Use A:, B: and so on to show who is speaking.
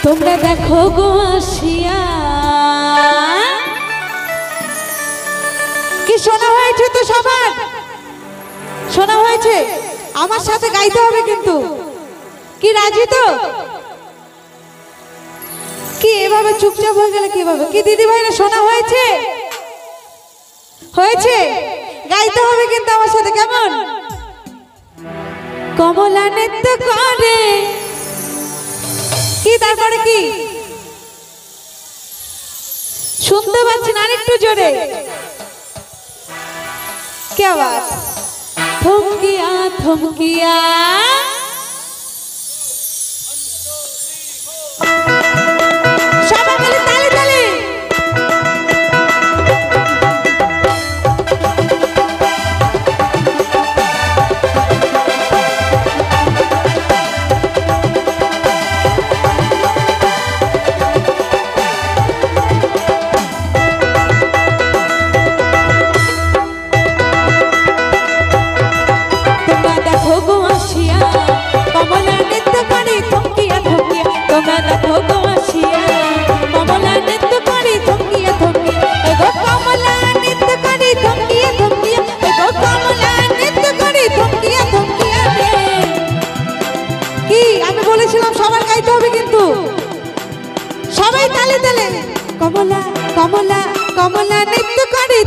A: তোমরা দেখো গো আসিয়া। কি শোনা হয়েছে তো সবার? শোনা হয়েছে? আমার সাথে গাইতে হবে কিন্তু। কি রাজি তো? কি এভাবে চুপচাপ হয়ে গেলে কিভাবে? কি দিদি ভাইরা শোনা হয়েছে? হয়েছে? গাইতে হবে কিন্তু আমার সাথে, কেমন? কমলা নৃত্য করে। কি তারপরে কি শুনতে পাচ্ছি না? আরেকটু জোরে। কি আওয়াজ? থমকিয়া থমকিয়া সবাই মিলে তালি তালি। সবার গাইতে হবে কিন্তু, সবাই তালে তালে। কমলা কমলা কমলা নৃত্য করে।